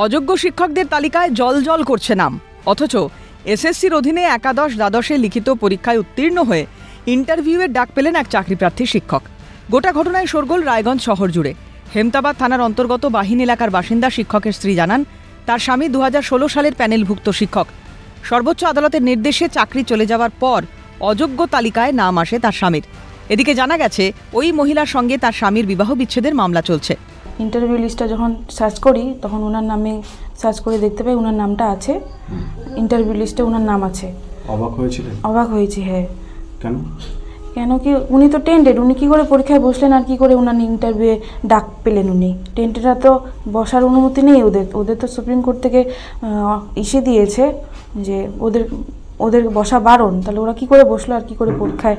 অযোগ্য শিক্ষকদের তালিকায় জল করছে নাম, অথচ এসএসসির অধীনে একাদশ দ্বাদশে লিখিত পরীক্ষায় উত্তীর্ণ হয়ে ইন্টারভিউয়ের ডাক পেলেন এক চাকরিপ্রার্থী শিক্ষক। গোটা ঘটনায় শোরগোল রায়গঞ্জ শহর জুড়ে। হেমতাবাদ থানার অন্তর্গত বাহিন এলাকার বাসিন্দা শিক্ষকের স্ত্রী জানান, তার স্বামী 2016 সালের প্যানেলভুক্ত শিক্ষক। সর্বোচ্চ আদালতের নির্দেশে চাকরি চলে যাওয়ার পর অযোগ্য তালিকায় নাম আসে তার স্বামীর। এদিকে জানা গেছে ওই মহিলার সঙ্গে তার স্বামীর বিবাহ বিচ্ছেদের মামলা চলছে। ইন্টারভিউ লিস্টটা যখন সার্চ করি তখন ওনার নামে সার্চ করে দেখতে পাই ওনার নামটা আছে, ইন্টারভিউ লিস্টে ওনার নাম আছে। অবাক হয়েছিলেন? অবাক হয়েছি, হ্যাঁ। কেন কি উনি তো টেন্টেড, উনি কী করে পরীক্ষায় বসলেন আর কি করে ওনার ইন্টারভিউয়ে ডাক পেলেন? উনি টেন্টেডরা তো বসার অনুমতি নেই ওদের তো সুপ্রিম কোর্ট থেকে ইস্যু দিয়েছে যে ওদের বসা বারণ, তাহলে ওরা কি করে বসলো আর কি করে পরীক্ষায়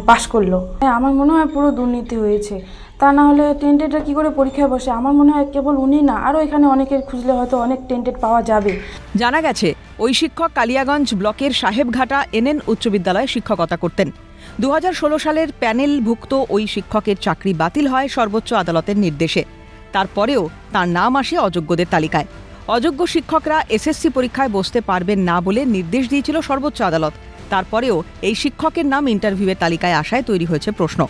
পাশ করলো? হ্যাঁ, আমার মনে হয় পুরো দুর্নীতি হয়েছে। তা না হলে টেন্টেডরা কী করে পরীক্ষায় বসে? আমার মনে হয় কেবল উনি না, আরও এখানে অনেকের খুঁজলে হয়তো অনেক টেন্টেড পাওয়া যাবে। জানা গেছে ওই শিক্ষক কালিয়াগঞ্জ ব্লকের সাহেবঘাটা NN উচ্চ বিদ্যালয়ে শিক্ষকতা করতেন। 2016 সালের প্যানেলভুক্ত ওই শিক্ষকের চাকরি বাতিল হয় সর্বোচ্চ আদালতের নির্দেশে। তারপরেও তার নাম আসে অযোগ্যদের তালিকায়। অযোগ্য শিক্ষকরা এসএসসি পরীক্ষায় বসতে পারবেন না বলে নির্দেশ দিয়েছিল সর্বোচ্চ আদালত। তারপরেও এই শিক্ষকের নাম ইন্টারভিউয়ের তালিকায় আসায় তৈরি হয়েছে প্রশ্ন।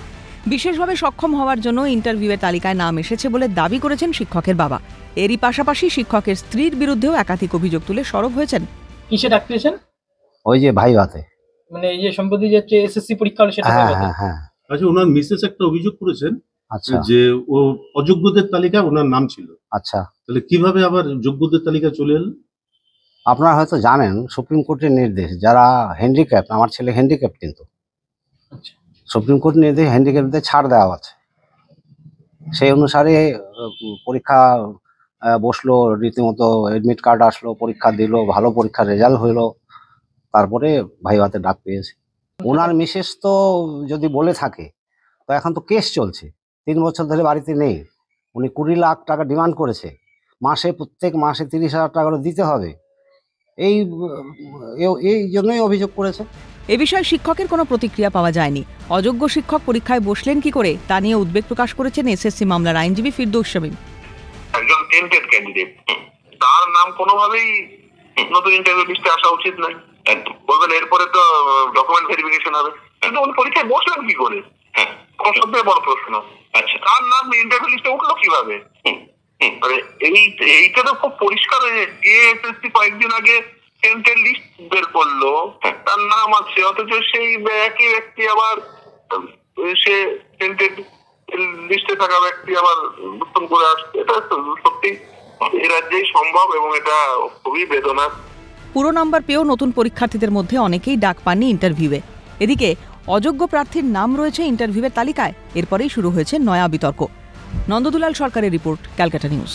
বিশেষভাবে সক্ষম হওয়ার জন্য ইন্টারভিউয়ের তালিকায় নাম এসেছে বলে দাবি করেছেন শিক্ষকের বাবা। এরই পাশাপাশি শিক্ষকের স্ত্রীর বিরুদ্ধেও একাধিক অভিযোগ তুলে সরব হয়েছেন। কিসে ডাক পেয়েছেন? ওই যে ভাইভাতে, এই যে সম্প্রতি যে এসএসসি পরীক্ষা হলো সেটা। হ্যাঁ। আচ্ছা, ওনার মিসেস একটা অভিযোগ করেছেন আচ্ছা যে ও অযোগ্যদের তালিকায় ওনার নাম ছিল। আচ্ছা, তাহলে কিভাবে আবার যোগ্যদের তালিকায় চলে এলেন? আপনারা হয়তো জানেন সুপ্রিম কোর্টের নির্দেশ, যারা হ্যান্ডিক্যাপ, আমার ছেলে হ্যান্ডিক্যাপ, কিন্তু সুপ্রিম কোর্ট নির্দেশ হ্যান্ডিক্যাপদের ছাড় দেওয়া আছে। সেই অনুসারে পরীক্ষা বসলো, রীতিমতো এডমিট কার্ড আসলো, পরীক্ষা দিল, ভালো পরীক্ষার রেজাল্ট হইলো, তারপরে ভাইভাতে ডাক পেয়েছে। ওনার মিসেস তো যদি বলে থাকে তো এখন তো কেস চলছে, 3 বছর ধরে বাড়িতে নেই। উনি 20 লাখ টাকা ডিমান্ড করেছে, প্রত্যেক মাসে 30,000 টাকা করে দিতে হবে। এই জন্যই অভিযোগ করেছে। এ বিষয়ে শিক্ষকের কোনো প্রতিক্রিয়া পাওয়া যায়নি। অযোগ্য শিক্ষক পরীক্ষায় বসলেন কি করে তা নিয়ে উদ্বেগ প্রকাশ করেছেন এসএসসি মামলার আইনজীবী ফিরদৌস শামীম। একজন টেন্টেড ক্যান্ডিডেট, তার নাম কোনোভাবেই নতুন ইন্টারভিউ লিস্টে আসা উচিত নয়। বলবেন এরপরে তো ডকুমেন্ট ভেরিফিকেশন হবে, কিন্তু উনি পরীক্ষায় বসলেন কি করে? সবথেকে বড় প্রশ্ন। আচ্ছা, তার নাম ইন্টারভিউ লিস্টে উঠলো কিভাবে? এইটা তো খুব পরিষ্কার হয়ে যে এসএসসি কয়েকদিন আগে টেন্টেড লিস্ট বের করলো, তার নাম আছে, অথচ সেই একই ব্যক্তি আবার সে টেন্টেড লিস্টে থাকা ব্যক্তি আবার নতুন করে আসছে। এটা সত্যি এ রাজ্যেই সম্ভব এবং এটা খুবই বেদনার। পুরো নাম্বার পেয়েও নতুন পরীক্ষার্থীদের মধ্যে অনেকেই ডাক পাননি ইন্টারভিউয়ে। এদিকে অযোগ্য প্রার্থীর নাম রয়েছে ইন্টারভিউয়ের তালিকায়। এরপরেই শুরু হয়েছে নয়া বিতর্ক। নন্দদুলাল সরকারের রিপোর্ট, ক্যালকাটা নিউজ।